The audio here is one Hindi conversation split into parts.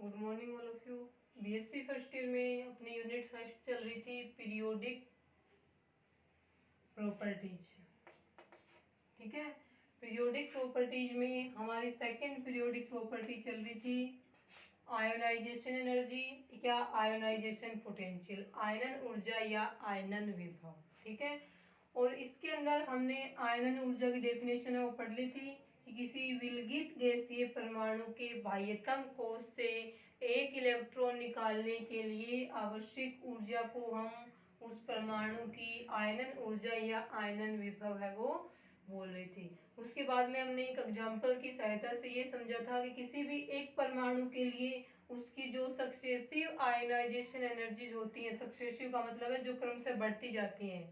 Good morning all of you. BSc first year में अपनी यूनिट फर्स्ट चल रही थी पीरियोडिक प्रॉपर्टीज। ठीक है, पीरियोडिक प्रॉपर्टीज में हमारी सेकंड पीरियोडिक प्रॉपर्टी चल रही थी आयोनाइजेशन एनर्जी या आयोनाइजेशन पोटेंशियल, आयनन ऊर्जा या आयनन विभव। ठीक है, और इसके अंदर हमने आयनन ऊर्जा की डेफिनेशन है वो पढ़ ली थी कि किसी विलगित गैसीय परमाणु के बाह्यतम कोश से एक इलेक्ट्रॉन निकालने के लिए आवश्यक ऊर्जा को हम उस परमाणु की आयनन ऊर्जा या आयनन विभव है वो बोल रही थी। उसके बाद में हमने एक एग्जाम्पल की सहायता से ये समझा था कि किसी भी एक परमाणु के लिए उसकी जो सक्सेसिव आयोनाइजेशन एनर्जीज होती हैं, सक्सेसिव का मतलब है जो क्रम से बढ़ती जाती हैं,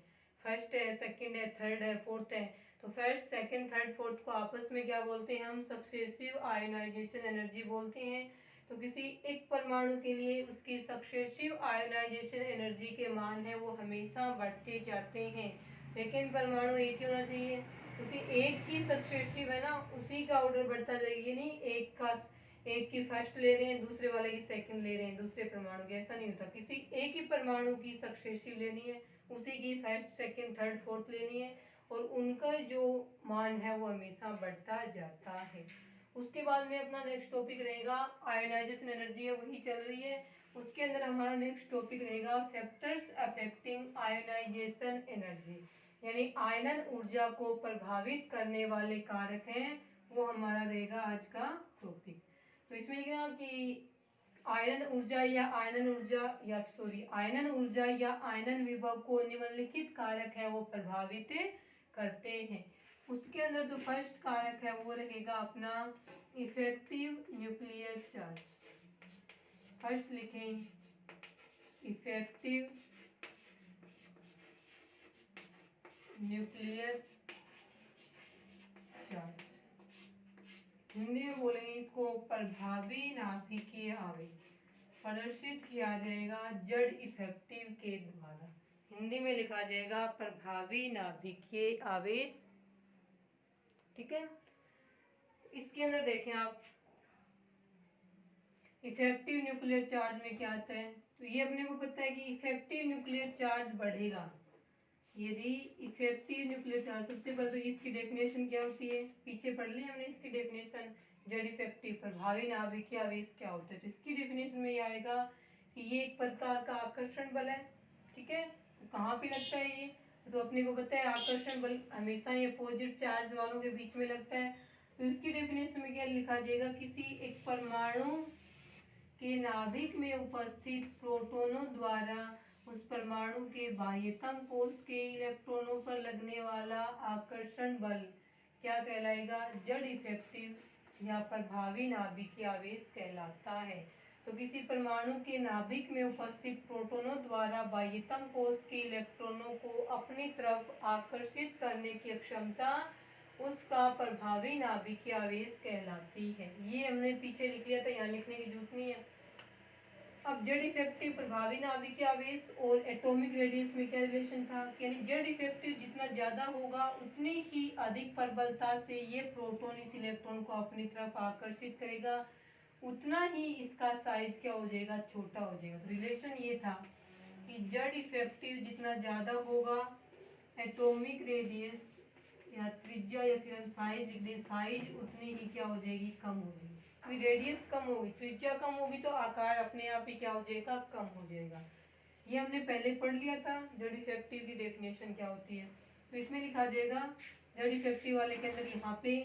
फर्स्ट है, सेकंड है, थर्ड है, फोर्थ है, तो फर्स्ट सेकंड थर्ड फोर्थ को आपस में क्या बोलते हैं हम? सक्सेसिव आयोनाइजेशन एनर्जी बोलते हैं। तो किसी एक परमाणु के लिए उसकी सक्सेसिव आयोनाइजेशन एनर्जी के मान है वो हमेशा बढ़ते जाते हैं, लेकिन परमाणु एक ही होना चाहिए। उसी एक की सक्सेसिव है ना, उसी का ऑर्डर बढ़ता जाएगा, नहीं एक की फर्स्ट ले रहे हैं, दूसरे वाले की सेकंड ले रहे हैं, दूसरे परमाणु की, ऐसा नहीं होता। किसी एक ही परमाणु की सक्सेसिव लेनी है, उसी की फर्स्ट सेकंड थर्ड फोर्थ लेनी है, और उनका जो मान है वो हमेशा बढ़ता जाता है। उसके बाद में अपना नेक्स्ट टॉपिक रहेगा आयोनाइजेशन एनर्जी है वही चल रही है। उसके अंदर हमारा नेक्स्ट टॉपिक रहेगा फैक्टर्स अफेक्टिंग आयोनाइजेशन एनर्जी, यानी आयनन ऊर्जा को प्रभावित करने वाले कारक हैं, वो हमारा रहेगा आज का टॉपिक। तो इसमें लिखना कि आयनन ऊर्जा या आयनन विभव को निम्नलिखित कारक है वो प्रभावित करते हैं। उसके अंदर जो फर्स्ट कारक है वो रहेगा अपना इफेक्टिव न्यूक्लियर चार्ज। फर्स्ट लिखें इफेक्टिव न्यूक्लियर चार्ज, हिंदी में बोलेंगे इसको प्रभावी नाभिकीय आवेश। प्रदर्शित किया जाएगा जड़ इफेक्टिव के द्वारा, हिंदी में लिखा जाएगा प्रभावी नाभिकीय आवेश। ठीक है, इसके अंदर देखें आप इफेक्टिव न्यूक्लियर चार्ज में क्या आता है, तो ये अपने को पता है कि इफेक्टिव न्यूक्लियर चार्ज बढ़ेगा यदि इफेक्टिव न्यूक्लियर चार्ज, सबसे पहले तो इसकी डेफिनेशन क्या होती है, पीछे पढ़ ली हमने इसकी डेफिनेशन, जड़ इफेक्टिव प्रभावी नाभिकीय आवेश क्या होता है। तो इसकी डेफिनेशन में ये आएगा कि ये एक प्रकार का आकर्षण बल है। ठीक है, तो कहाँ पे लगता है ये, तो अपने को पता है आकर्षण बल हमेशा ये अपोजिट चार्ज वालों के बीच में लगता है। तो इसकी डेफिनेशन में क्या लिखा जाएगा, किसी एक परमाणु के नाभिक में उपस्थित प्रोटोनों द्वारा उस परमाणु के बाह्यतम कोश के इलेक्ट्रॉनों पर लगने वाला आकर्षण बल क्या कहलाएगा? जड़ इफेक्टिव या प्रभावी नाभिकीय आवेश कहलाता है। तो किसी परमाणु के नाभिक में उपस्थित प्रोटोनों द्वारा बाह्यतम कोश के इलेक्ट्रॉनों को अपनी तरफ आकर्षित करने की क्षमता उसका प्रभावी नाभिकीय आवेश कहलाती है। ये हमने पीछे लिख लिया था, यहाँ लिखने की जरूरत नहीं है। अब जेड इफेक्टिव प्रभावी नाभिकीय आवेश और एटॉमिक रेडियस में क्या रिलेशन था, यानी जेड इफेक्टिव जितना ज्यादा होगा उतनी ही अधिक प्रबलता से ये प्रोटॉन इस इलेक्ट्रॉन को अपनी तरफ आकर्षित करेगा, उतना ही इसका साइज क्या हो जाएगा? छोटा हो जाएगा। तो रिलेशन ये था कि जेड इफेक्टिव जितना ज्यादा होगा, एटॉमिक रेडियस या त्रिज्या या फिर हम साइज लिख दें, साइज उतनी ही क्या हो जाएगी? कम हो जाएगी। कोई रेडियस कम होगी, त्रिज्या कम होगी तो आकार अपने आप ही क्या हो जाएगा? कम हो जाएगा। ये हमने पहले पढ़ लिया था जड़ इफेक्टिव की डेफिनेशन क्या होती है। तो इसमें लिखा जाएगा जड़ इफेक्टिव वाले के अंदर यहाँ पे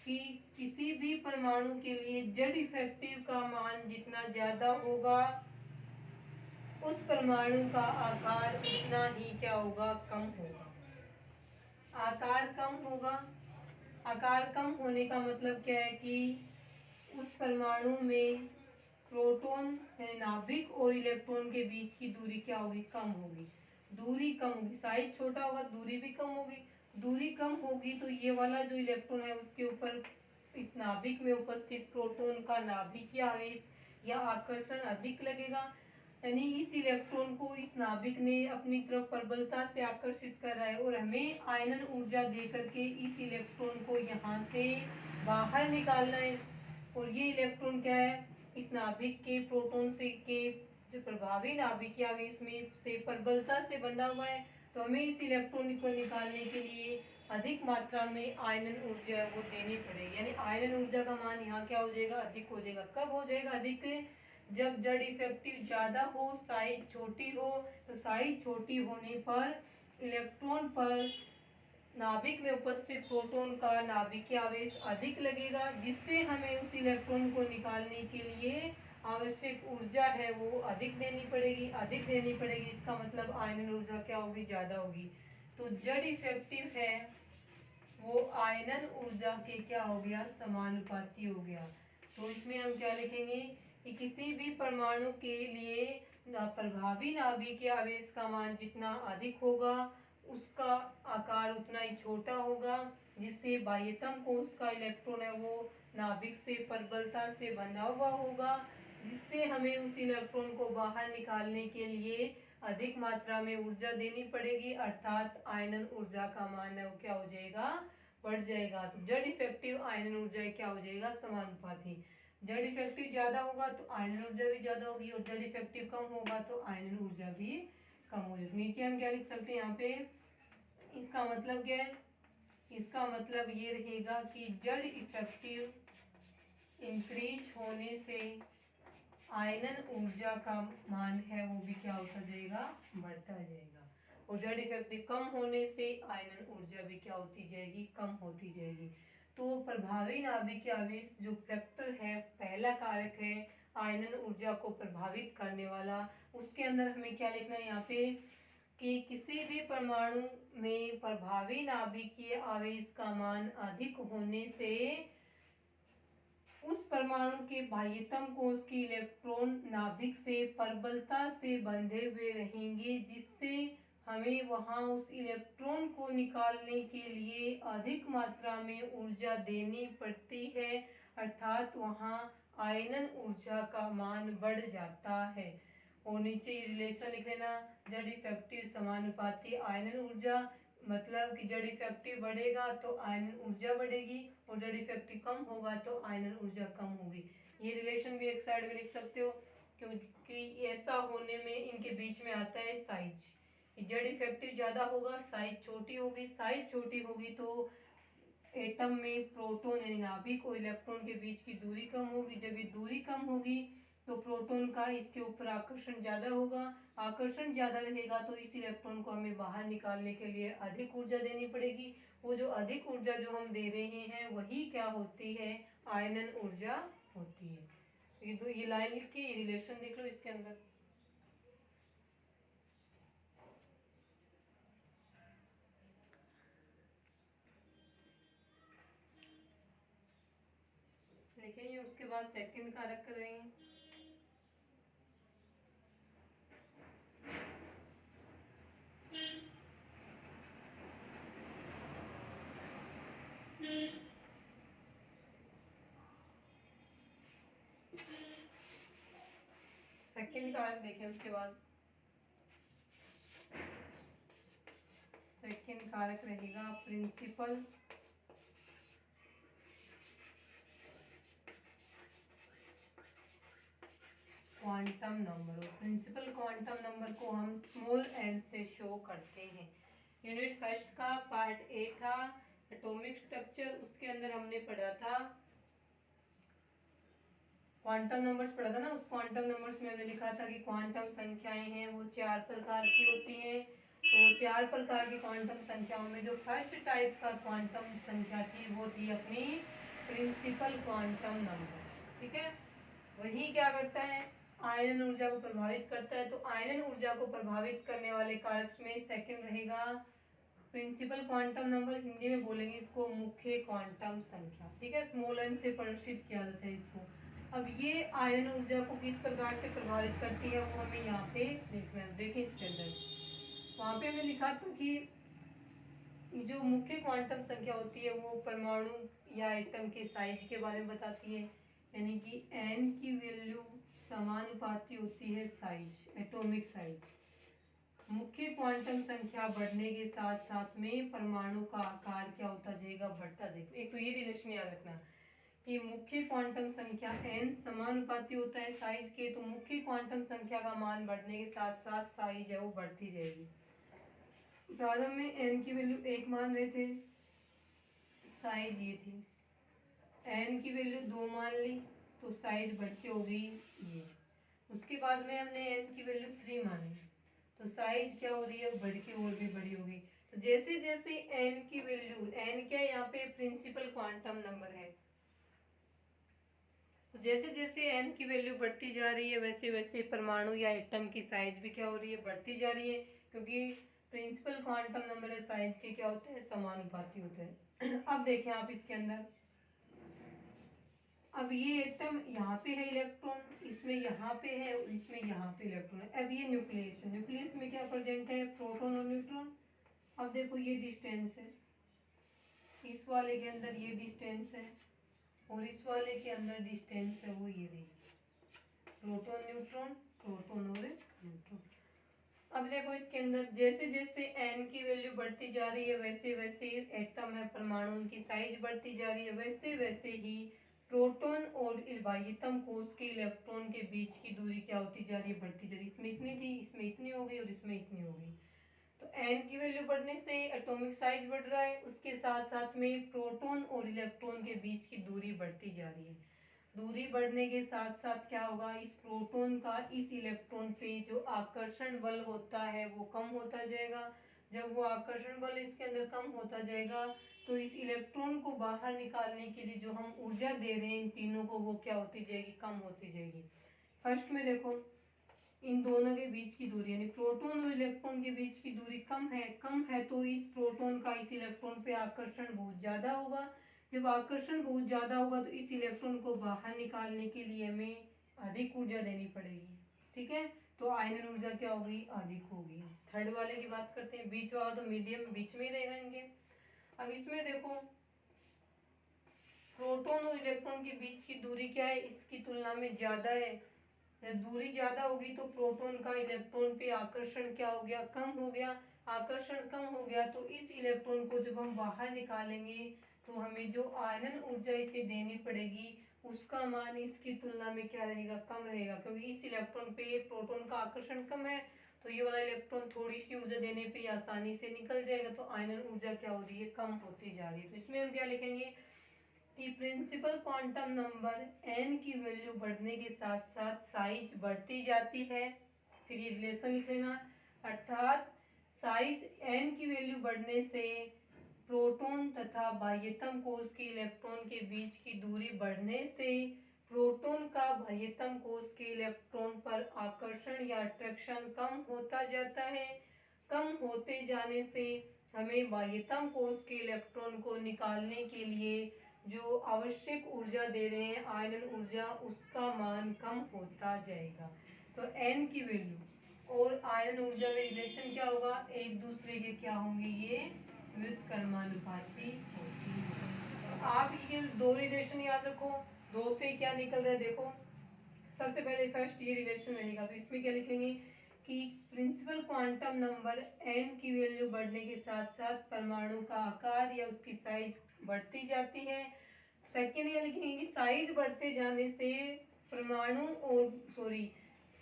कि किसी भी परमाणु के लिए जड़ इफेक्टिव का मान जितना ज्यादा होगा उस परमाणु का आकार उतना ही क्या होगा? कम होगा। आकार कम होगा, आकार कम होने का मतलब क्या है कि उस परमाणु में प्रोटॉन यानी नाभिक और इलेक्ट्रॉन के बीच की दूरी क्या होगी? कम होगी। दूरी कम होगी, साइज छोटा होगा, दूरी भी कम होगी। दूरी कम होगी तो ये वाला जो इलेक्ट्रॉन है उसके ऊपर इस नाभिक में उपस्थित प्रोटॉन का नाभिकीय आवेश या आकर्षण अधिक लगेगा, यानी इस इलेक्ट्रॉन को इस नाभिक ने अपनी तरफ प्रबलता से आकर्षित कर रहा है और हमें आयनन ऊर्जा दे करके इस इलेक्ट्रॉन को यहाँ से बाहर निकालना है। और ये इलेक्ट्रॉन क्या है? इस नाभिक के प्रोटॉन से के जो प्रभावी नाभिकीय आवेश में से प्रबलता से बंधा हुआ है, तो हमें इस इलेक्ट्रॉन को निकालने के लिए अधिक मात्रा में आयनन ऊर्जा वो देनी पड़ेगी। यानी आयनन ऊर्जा का मान यहाँ क्या हो जाएगा, अधिक हो जाएगा। कब हो जाएगा अधिक, जब जड़ इफेक्टिव ज़्यादा हो, साइज छोटी हो। तो साइज छोटी होने पर इलेक्ट्रॉन पर नाभिक में उपस्थित प्रोटॉन का नाभिकीय आवेश अधिक लगेगा, जिससे हमें उस इलेक्ट्रॉन को निकालने के लिए आवश्यक ऊर्जा है वो अधिक देनी पड़ेगी। अधिक देनी पड़ेगी इसका मतलब आयनन ऊर्जा क्या होगी, ज़्यादा होगी। तो जड़ इफेक्टिव है वो आयनन ऊर्जा के क्या हो गया, समानुपाती हो गया। तो इसमें हम क्या लिखेंगे कि किसी भी परमाणु के लिए प्रभावी नाभिकीय आवेश का मान जितना अधिक होगा उसका आकार उतना ही छोटा होगा, जिससे बाह्यतम कोश का इलेक्ट्रॉन है वो नाभिक से प्रबलता से बंधा हुआ होगा, जिससे हमें उस इलेक्ट्रॉन को बाहर निकालने के लिए अधिक मात्रा में ऊर्जा देनी पड़ेगी, अर्थात आयनन ऊर्जा का मान है वो क्या हो जाएगा, बढ़ जाएगा। तो जड़ इफेक्टिव आयनन ऊर्जा क्या हो जाएगा, समानुपाती। जड़ इफेक्टिव ज्यादा होगा तो आयनन ऊर्जा भी ज्यादा होगी, और जड़ इफेक्टिव कम होगा तो आयनन ऊर्जा भी कम हो जाएगी। नीचे हम क्या लिख सकते हैं यहाँ पे, इसका मतलब क्या है, इसका मतलब ये रहेगा कि जड़ इफेक्टिव इंक्रीज होने से आयनन ऊर्जा का मान है वो भी क्या होता जाएगा, बढ़ता जाएगा। और जड़ इफेक्टिव कम होने से आयनन ऊर्जा भी क्या होती जाएगी, कम होती जाएगी। तो प्रभावी नाभिकीय आवेश जो फैक्टर है, पहला कारक है आयनन ऊर्जा को प्रभावित करने वाला, उसके अंदर हमें क्या लिखना है यहाँ पे कि किसी भी परमाणु में प्रभावी नाभिकीय आवेश का मान अधिक होने से उस परमाणु के बाह्यतम कोश के इलेक्ट्रॉन नाभिक से प्रबलता से बंधे हुए रहेंगे, जिससे हमें वहां उस इलेक्ट्रॉन को निकालने के लिए अधिक मात्रा में ऊर्जा देनी पड़ती है, अर्थात वहां आयनन ऊर्जा का मान बढ़ जाता है। और नीचे रिलेशन लिख लेना, जड़ इफेक्टिव समानुपाती आयनन ऊर्जा, मतलब कि जड़ इफेक्टिव बढ़ेगा तो आयनन ऊर्जा बढ़ेगी, और जड़ इफेक्टिव कम होगा तो आयनन ऊर्जा कम होगी। ये रिलेशन भी एक साइड में लिख सकते हो, क्योंकि ऐसा होने में इनके बीच में आता है साइज। जड़ इफेक्टिव ज्यादा होगा, साइज छोटी होगी। साइज छोटी होगी तो एटम में प्रोटॉन यानी नाभिक और इलेक्ट्रॉन के बीच की दूरी कम होगी। जब ये दूरी कम होगी तो प्रोटॉन का इसके ऊपर आकर्षण ज्यादा होगा। आकर्षण ज्यादा रहेगा तो इस इलेक्ट्रॉन को हमें बाहर निकालने के लिए अधिक ऊर्जा देनी पड़ेगी। वो जो अधिक ऊर्जा जो हम दे रहे हैं वही क्या होती है, आयनन ऊर्जा होती है। ये लाइन लिख के ये रिलेशन देख लो इसके अंदर। लिखेंगे, उसके बाद सेकंड कारक करेंगे। सेकंड कारक देखें, उसके बाद सेकंड कारक रहेगा principal quantum number. Principal quantum number को हम स्मॉल एन से शो करते हैं। यूनिट फर्स्ट का पार्ट ए था एटॉमिक स्ट्रक्चर, उसके अंदर हमने पढ़ा था क्वांटम नंबर्स पढ़ा था ना। उस क्वांटम नंबर्स में हमने लिखा था कि क्वांटम संख्याएं हैं वो 4 प्रकार की होती हैं। तो वो 4 प्रकार की क्वांटम संख्याओं में जो फर्स्ट टाइप का क्वांटम संख्या थी वो थी अपनी प्रिंसिपल क्वांटम नंबर। ठीक है, वही क्या करता है, आयनन ऊर्जा को प्रभावित करता है। तो आयनन ऊर्जा को प्रभावित करने वाले कारक में सेकंड रहेगा प्रिंसिपल क्वांटम नंबर, हिंदी में बोलेंगे इसको मुख्य क्वांटम संख्या। ठीक है, स्मॉल एन से प्रदर्शित किया जाता है इसको। अब ये आयनन ऊर्जा को किस प्रकार से प्रभावित करती है वो हमें यहाँ पे देखना है। देखें इसके अंदर वहां पे हमें लिखा था कि जो मुख्य क्वांटम संख्या होती है वो परमाणु या एटम के साइज के बारे में बताती है, यानी कि n की वैल्यू समानुपाती होती है साइज, एटॉमिक साइज। मुख्य क्वांटम संख्या बढ़ने के साथ साथ में परमाणु का आकार क्या होता जाएगा, बढ़ता जाएगा। एक तो ये रिलेशन याद रखना कि मुख्य क्वांटम संख्या n समानुपाती होता है साइज के, तो मुख्य क्वांटम संख्या का मान बढ़ने के साथ साथ साइज है वो बढ़ती जाएगी। प्रारंभ में n की वैल्यू 1 मान रहे थे, साइज ये थी, n की वैल्यू 2 मान ली तो साइज बढ़ के हो गई ये। उसके बाद में हमने n की वैल्यू 3 मानी तो साइज क्या हो रही है, बढ़ के और भी बड़ी हो गई। तो जैसे जैसे n की वैल्यू, n क्या यहाँ पे प्रिंसिपल क्वांटम नंबर है, तो जैसे जैसे n की वैल्यू बढ़ती जा रही है वैसे वैसे परमाणु या एटम की साइज भी क्या हो रही है, बढ़ती जा रही है, क्योंकि प्रिंसिपल क्वांटम नंबर है साइज के क्या होते हैं, समानुपाती होते हैं। अब देखें आप इसके अंदर, अब ये एटम यहाँ पे है इलेक्ट्रॉन, इसमें यहाँ पे है और इसमें यहाँ पे इलेक्ट्रॉन है। अब ये न्यूक्लियस है, न्यूक्लियस में क्या प्रेजेंट है, प्रोटॉन और न्यूट्रॉन। अब देखो ये डिस्टेंस है, इस वाले के अंदर ये डिस्टेंस है और इस वाले के अंदर डिस्टेंस है वो ये रही, प्रोटॉन न्यूट्रॉन, प्रोटॉन और न्यूट्रॉन। अब देखो इसके अंदर जैसे जैसे n की वैल्यू बढ़ती जा रही है वैसे वैसे एटम है, परमाणु, उनकी साइज बढ़ती जा रही है, वैसे वैसे ही प्रोटॉन और बाह्यतम कोष के इलेक्ट्रॉन के बीच की दूरी क्या होती जा रही है, बढ़ती जा रही है। इसमें इतनी थी, इसमें इतनी हो गई और इसमें इतनी हो गई। तो n की वैल्यू बढ़ने से एटॉमिक साइज बढ़ रहा है, उसके साथ साथ में प्रोटॉन और इलेक्ट्रॉन के बीच की दूरी बढ़ती जा रही है। दूरी बढ़ने के साथ साथ क्या होगा, इस प्रोटॉन का इस इलेक्ट्रॉन पे जो आकर्षण बल होता है वो कम होता जाएगा। जब वो आकर्षण बल इसके अंदर कम होता जाएगा तो इस इलेक्ट्रॉन को बाहर निकालने के लिए जो हम ऊर्जा दे रहे हैं इन तीनों को, वो क्या होती जाएगी, कम होती जाएगी। फर्स्ट में देखो इन दोनों के बीच की दूरी, यानी प्रोटॉन और इलेक्ट्रॉन के बीच की दूरी कम है तो इस प्रोटॉन का इस इलेक्ट्रॉन पे आकर्षण बहुत ज्यादा होगा। जब आकर्षण बहुत ज्यादा होगा तो इस इलेक्ट्रॉन को बाहर निकालने के लिए हमें अधिक ऊर्जा देनी पड़ेगी, ठीक है। तो आयनन ऊर्जा क्या होगी, अधिक होगी। थर्ड वाले की बात करते हैं, बीच वाला तो मीडियम बीच में ही रहेगा इनके। अब इसमें देखो प्रोटॉन और इलेक्ट्रॉन के बीच की दूरी क्या है, इसकी तुलना में ज्यादा है। जब दूरी ज्यादा होगी तो प्रोटॉन का इलेक्ट्रॉन पे आकर्षण क्या हो गया, कम हो गया। आकर्षण कम हो गया तो इस इलेक्ट्रॉन को जब हम बाहर निकालेंगे तो हमें जो आयनन ऊर्जा इसे देनी पड़ेगी उसका मान इसकी तुलना में क्या रहेगा, कम रहेगा, क्योंकि इस इलेक्ट्रॉन पे प्रोटॉन का आकर्षण कम है तो ये वाला इलेक्ट्रॉन थोड़ी सी ऊर्जा देने पे आसानी से निकल जाएगा, तो आयनन ऊर्जा क्या हो रही है, कम होती जा रही है। तो इसमें हम क्या लिखेंगे कि प्रिंसिपल क्वांटम नंबर n की वैल्यू बढ़ने के साथ साथ साइज बढ़ती जाती है। फिर ये रिलेशन लिख लेना, अर्थात साइज n की वैल्यू बढ़ने से प्रोटॉन तथा बाह्यतम कोष के इलेक्ट्रॉन के बीच की दूरी बढ़ने से प्रोटॉन का बाह्यतम कोष के इलेक्ट्रॉन पर आकर्षण या अट्रैक्शन कम होता जाता है। कम होते जाने से हमें बाह्यतम कोष के इलेक्ट्रॉन को निकालने के लिए जो आवश्यक ऊर्जा दे रहे हैं आयनन ऊर्जा, उसका मान कम होता जाएगा। तो n की वैल्यू और आयनन ऊर्जा में रिलेशन क्या होगा, एक दूसरे के क्या होंगे, ये व्युत्क्रमानुपाती होती है। तो आप ये दो रिलेशन याद रखो, दो से क्या निकल रहा है देखो। सबसे पहले फर्स्ट ये रिलेशन रहेगा, तो इसमें क्या लिखेंगे कि प्रिंसिपल क्वांटम नंबर n की वैल्यू बढ़ने के साथ साथ परमाणु का आकार या उसकी साइज बढ़ती जाती है। सेकेंड ये लिखेंगे कि साइज बढ़ते जाने से परमाणु और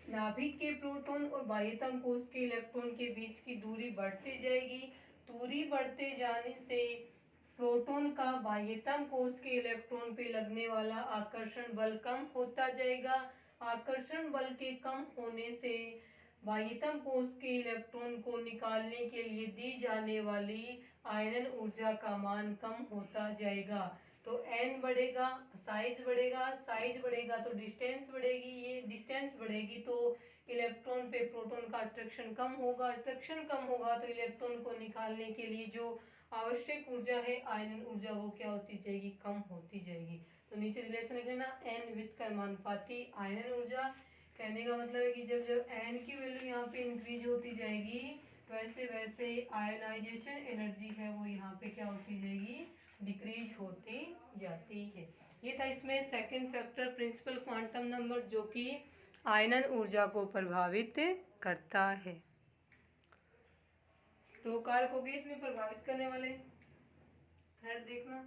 नाभिक के प्रोटॉन और बाह्यतम कोष के इलेक्ट्रॉन के बीच की दूरी बढ़ती जाएगी। दूरी बढ़ते जाने से प्रोटॉन का बाह्यतम कोष के इलेक्ट्रॉन पे लगने वाला आकर्षण बल कम होता जाएगा। आकर्षण बल के कम होने से बाह्यतम कोष के इलेक्ट्रॉन को निकालने के लिए दी जाने वाली आयनन ऊर्जा का मान कम होता जाएगा। तो n बढ़ेगा, साइज बढ़ेगा तो डिस्टेंस बढ़ेगी, ये डिस्टेंस बढ़ेगी तो इलेक्ट्रॉन पे प्रोटॉन का अट्रैक्शन कम होगा, अट्रैक्शन कम होगा तो इलेक्ट्रॉन को निकालने के लिए जो आवश्यक ऊर्जा है आयनन ऊर्जा, वो क्या होती जाएगी, कम होती जाएगी। तो नीचे रिलेशन लिख लेना, n व्युत्क्रमानुपाती आयनन ऊर्जा। कहने का मतलब है कि जब जब n की वैल्यू यहाँ पे इंक्रीज होती जाएगी वैसे वैसे आयनाइजेशन एनर्जी है वो यहाँ पे क्या होती जाएगी, डिक्रीज होती जाती है। ये था इसमें second factor principal quantum number जो कि आयनन ऊर्जा को प्रभावित करता है। तो कारक हो गए इसमें प्रभावित करने वाले। थर्ड देखना,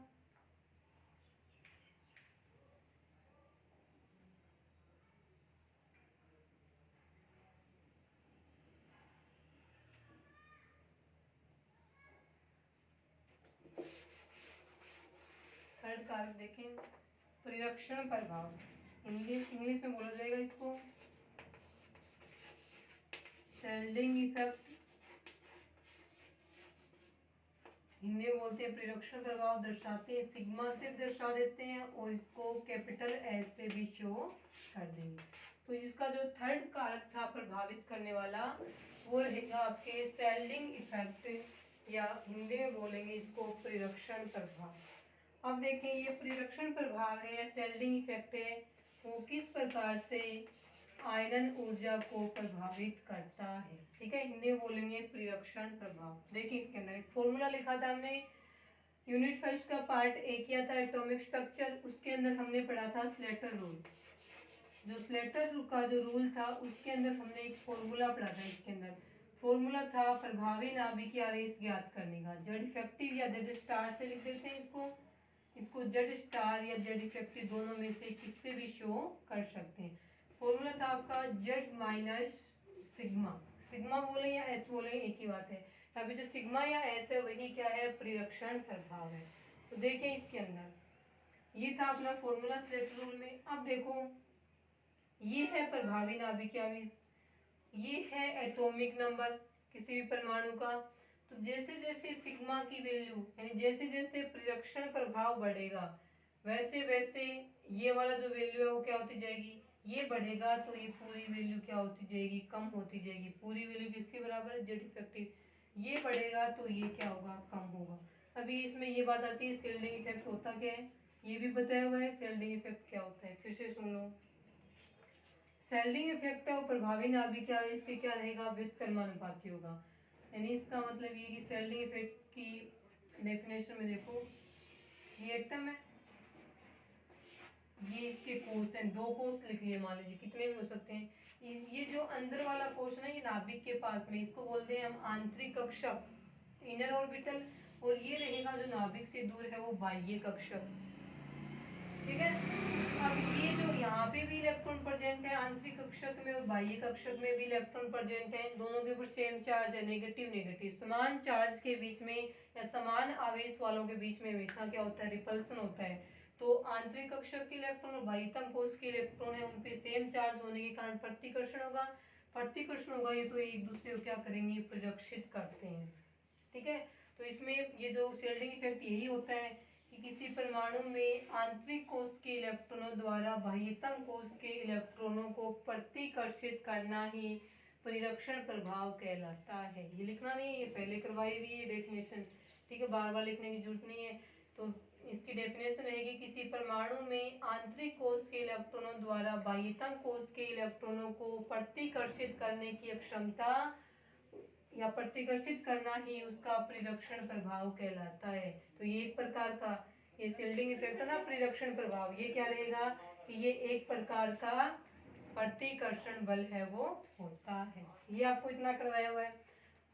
थर्ड कारक देखें, परिरक्षण प्रभाव, हिंदी इंग्लिश में बोला जाएगा इसको सेल्डिंग इफेक्ट, हिंदी में बोलते हैं परिरक्षण प्रभाव, दर्शाते हैं सिग्मा से दर्शा देते हैं और इसको कैपिटल एस से भी शो कर देंगे। तो इसका जो थर्ड कारक था प्रभावित करने वाला वो रहेगा आपके सेल्डिंग इफेक्ट, या हिंदी में बोलेंगे इसको परिरक्षण प्रभाव। अब देखें ये परिरक्षण प्रभाव है या सेल्डिंग इफेक्ट है, वो किस प्रकार से आयनन ऊर्जा को प्रभावित करता है। ठीक है, हिंदी में बोलेंगे परिरक्षण प्रभाव। देखिए इसके अंदर एक फॉर्मूला लिखा था हमने, यूनिट फर्स्ट का पार्ट ए किया था एटॉमिक स्ट्रक्चर, उसके अंदर हमने पढ़ा था स्लेटर रूल। जो स्लेटर का जो रूल था उसके अंदर हमने एक फॉर्मूला पढ़ा था। इसके अंदर फॉर्मूला था प्रभावी नाभिकीय आवेश ज्ञात करने का, जेड इफेक्टिव या जेड स्टार से लिख देते हैं इसको जेड स्टार या जेड इफेक्टिव दोनों में से किससे भी शो कर सकते हैं। फॉर्मूला था आपका जेड माइनस सिग्मा, सिग्मा बोले या एस बोले एक ही बात है। अभी जो सिग्मा या एस है वही क्या है, परिरक्षण प्रभाव है। तो देखें इसके अंदर ये था अपना फॉर्मूला स्लेटर रूल में। अब देखो ये है प्रभावी नाभिकीय आवेश, ये है एटॉमिक नंबर किसी भी परमाणु का। तो जैसे जैसे सिग्मा की वैल्यू यानी जैसे जैसे परिरक्षण प्रभाव बढ़ेगा वैसे वैसे ये वाला जो वैल्यू है वो क्या होती जाएगी, ये बढ़ेगा तो ये पूरी वैल्यू क्या होती जाएगी, कम होती जाएगी। पूरी वैल्यू किसके बराबर है, जेड इफेक्टिव, ये बढ़ेगा तो ये क्या होगा, कम होगा। अभी इसमें ये बात आती है सेल्डिंग इफेक्ट होता क्या है, ये भी बताया हुआ है सेल्डिंग इफेक्ट क्या होता है, फिर से सुन लो। सेल्डिंग इफेक्ट और प्रभावी नाभिकीय आवेश के क्या रहेगा, व्युत्क्रमानुपाती होगा। यानी इसका मतलब ये कि सेल्डिंग इफेक्ट की डेफिनेशन में देखो ये एटम है, ये इसके कोष हैं, दो कोष लिख लिए मान लीजिए, कितने भी हो सकते हैं। ये जो अंदर वाला कोष है ये नाभिक के पास में, इसको बोलते हैं हम आंतरिक कक्षक, इनर ऑर्बिटल, और ये रहेगा जो नाभिक से दूर है वो बाह्य कक्षक। ठीक है, अब ये जो यहाँ पे भी इलेक्ट्रॉन प्रेजेंट है आंतरिक कक्षक में और बाह्य कक्षक में भी इलेक्ट्रॉन प्रेजेंट है, दोनों के ऊपर सेम चार्ज है, नेगेटिव नेगेटिव। समान चार्ज के बीच में या समान आवेश वालों के बीच में हमेशा क्या होता है, रिपल्सन होता है। तो आंतरिक कक्षक के इलेक्ट्रॉन और बाह्यतम कोष के इलेक्ट्रॉन है उन पे सेम चार्ज होने के कारण प्रतिकर्षण होगा, प्रतिकर्षण होगा ये तो एक दूसरे को क्या करेंगे, प्रदर्शित करते हैं। ठीक है, तो इसमें ये जो सेल्डिंग इफेक्ट यही होता है कि किसी परमाणु में आंतरिक कोष के इलेक्ट्रॉनों द्वारा बाह्यतम कोष के इलेक्ट्रॉनों को प्रतिकर्षित करना ही परिरक्षण प्रभाव कहलाता है। ये लिखना नहीं है, ये पहले करवाई हुई है डेफिनेशन, ठीक है, बार बार लिखने की जरूरत नहीं है। तो इसकी डेफिनेशन रहेगी किसी परमाणु में आंतरिक कोष के इलेक्ट्रॉनों द्वारा बाह्यतम कोष के इलेक्ट्रॉनों को प्रतिकर्षित करने की क्षमता या प्रतिकर्षित करना ही उसका परिरक्षण प्रभाव कहलाता है। तो ये एक प्रकार का ये सेल्डिंग इफेक्ट है ना, परिरक्षण प्रभाव, ये क्या रहेगा कि ये एक प्रकार का प्रतिकर्षण बल है वो होता है। ये आपको इतना करवाया हुआ है।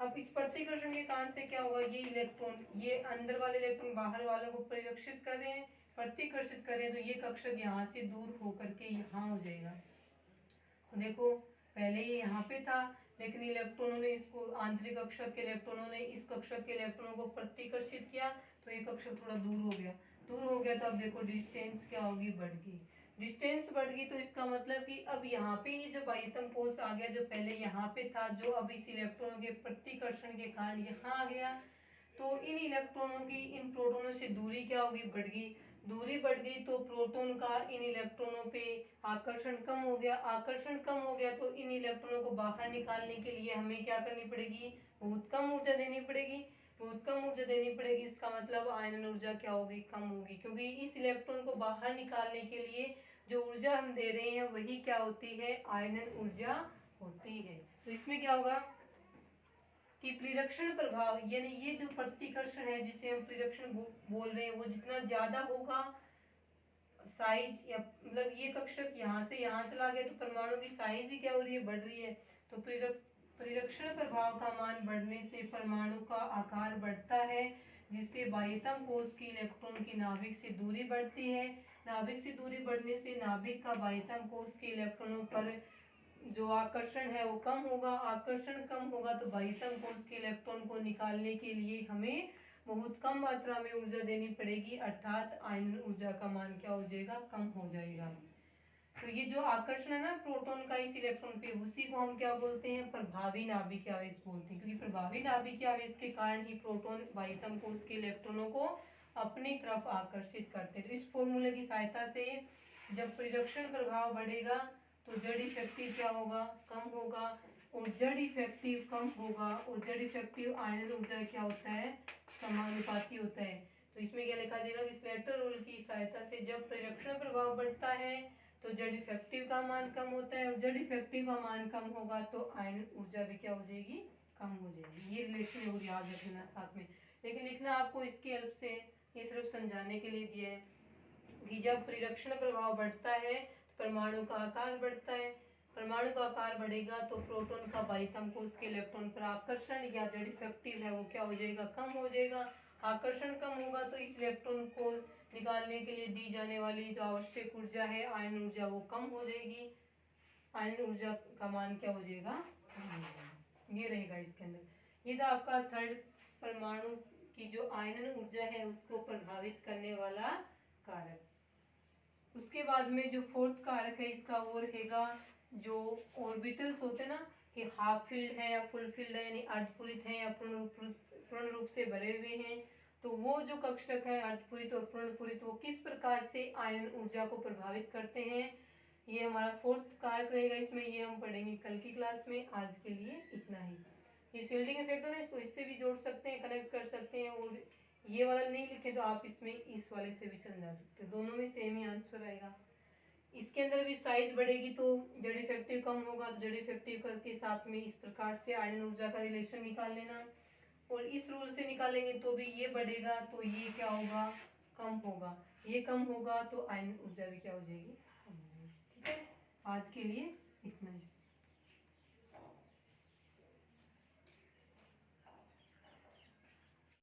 अब इस प्रतिकर्षण के कारण से क्या होगा, ये इलेक्ट्रॉन ये अंदर वाले इलेक्ट्रॉन बाहर वालों को परिरक्षित कर रहे हैं, प्रतिकर्षित कर रहे हैं, तो ये कक्षक यहाँ से दूर होकर के यहाँ हो जाएगा। तो देखो पहले ये यहाँ पे था लेकिन इलेक्ट्रॉनों ने इसको आंतरिक कक्षक के इलेक्ट्रॉनों ने इस कक्षक के इलेक्ट्रॉनों को प्रतिकर्षित किया तो ये कक्षक थोड़ा दूर हो गया, तो अब देखो डिस्टेंस क्या होगी, बढ़ गई, डिस्टेंस बढ़ गई। तो इसका मतलब कि अब यहाँ पे ये जो बाह्यतम कोष आ गया जो पहले यहाँ पे था, जो अब इस इलेक्ट्रॉनों के प्रतिकर्षण के कारण यहाँ आ गया, तो इन इलेक्ट्रॉनों की इन प्रोटॉनों से दूरी क्या होगी, बढ़ गई, दूरी बढ़ गई तो प्रोटॉन का इन इलेक्ट्रॉनों पे आकर्षण कम हो गया, आकर्षण कम हो गया तो इन इलेक्ट्रॉनों को बाहर निकालने के लिए हमें क्या करनी पड़ेगी, बहुत कम ऊर्जा देनी पड़ेगी, बहुत कम ऊर्जा देनी पड़ेगी। इसका मतलब आयनन ऊर्जा क्या होगी, कम होगी, क्योंकि इस इलेक्ट्रॉन को बाहर निकालने के लिए जो ऊर्जा हम दे रहे हैं वही क्या होती है, आयनन ऊर्जा होती है। तो इसमें क्या होगा कि परिरक्षण प्रभाव यानी ये जो प्रतिकर्षण है जिसे हम परिरक्षण बोल रहे हैं वो जितना ज्यादा होगा साइज, या मतलब ये कक्षक यहाँ से यहाँ चला गया तो परमाणु की साइज ही क्या हो रही है, बढ़ रही है। तो परिरक्षण प्रभाव का मान बढ़ने से परमाणु का आकार बढ़ता है, जिससे बाह्यतम कोष की इलेक्ट्रॉन की नाभिक से दूरी बढ़ती है, नाभिक से दूरी बढ़ने से नाभिक का बाह्यतम कोष के इलेक्ट्रॉनों पर जो आकर्षण है वो कम होगा, आकर्षण कम होगा तो बाह्यतम कोष के इलेक्ट्रॉन को निकालने के लिए हमें बहुत कम मात्रा में ऊर्जा देनी पड़ेगी, अर्थात आयनन ऊर्जा का मान क्या हो जाएगा, कम हो जाएगा। तो ये जो आकर्षण है ना प्रोटॉन का इस इलेक्ट्रॉन पे, उसी को हम क्या बोलते हैं, प्रभावी नाभिकीय आवेश बोलते हैं, क्योंकि प्रभावी नाभिकीय आवेश के कारण ही प्रोटॉन वायुतम को उसके इलेक्ट्रॉनों को अपनी तरफ आकर्षित करते हैं। तो इस फॉर्मूले की सहायता से जब परिरक्षण प्रभाव बढ़ेगा तो जड़ इफेक्टिव क्या होगा, कम होगा, और जड़ इफेक्टिव कम होगा, और जड़ इफेक्टिव आयनन ऊर्जा क्या होता है, समानुपाती होता है। तो इसमें क्या लिखा जाएगा कि स्लेटर रूल की सहायता से जब परिरक्षण प्रभाव बढ़ता है तो जड़ इफेक्टिव का मान कम होता है, और जड़ इफेक्टिव का मान कम होगा तो आयनन ऊर्जा भी क्या हो जाएगी, कम हो जाएगी। ये रिलेशन हो याद रखना साथ में, लेकिन लिखना आपको इसकी हेल्प से, ये सिर्फ समझाने के लिए दिया है कि जब परिरक्षण प्रभाव बढ़ता है तो परमाणु का आकार बढ़ता है, परमाणु का आकार बढ़ेगा तो प्रोटॉन का वायुतम को उसके इलेक्ट्रॉन पर आकर्षण या जड़ इफेक्टिव है वो क्या हो जाएगा, कम हो जाएगा। आकर्षण कम होगा तो इस इलेक्ट्रॉन को निकालने के लिए दी जाने वाली जो आवश्यक ऊर्जा है आयन ऊर्जा वो कम हो जाएगी, आयन ऊर्जा का मान क्या हो जाएगा, कम हो जाएगा। ये रहेगा इसके अंदर। ये था आपका थर्ड, परमाणु की जो आयनन ऊर्जा है उसको प्रभावित करने वाला कारक। उसके बाद में जो फोर्थ कारक है इसका वो रहेगा जो ऑर्बिटल्स होते हैं ना, कि हाफ फील्ड है या फुल फील्ड है, यानी अर्धपूरित है या पूर्ण रूप से भरे हुए हैं, तो वो जो कक्षक है अर्धपूरित और पूर्णपूरित वो किस प्रकार से आयन ऊर्जा को प्रभावित करते हैं, ये हमारा फोर्थ कारक रहेगा इसमें। ये हम पढ़ेंगे कल की क्लास में। आज के लिए इतना ही। ये शील्डिंग इफेक्ट है ना, इसको इससे भी जोड़ सकते हैं, कनेक्ट कर सकते हैं, और ये वाला नहीं लिखे तो आप इसमें इस वाले से भी समझा सकते हो, दोनों में सेम ही आंसर आएगा। इसके अंदर भी साइज बढ़ेगी तो जड़ इफेक्टिव कम होगा, तो जड़ इफेक्टिव के साथ में इस प्रकार से आयन ऊर्जा का रिलेशन निकाल लेना, और इस रूल से निकालेंगे तो भी ये बढ़ेगा तो ये क्या होगा, कम होगा, ये कम होगा तो आयन ऊर्जा भी क्या हो जाएगी, कम हो जाएगी। ठीक है, आज के लिए इतना ही।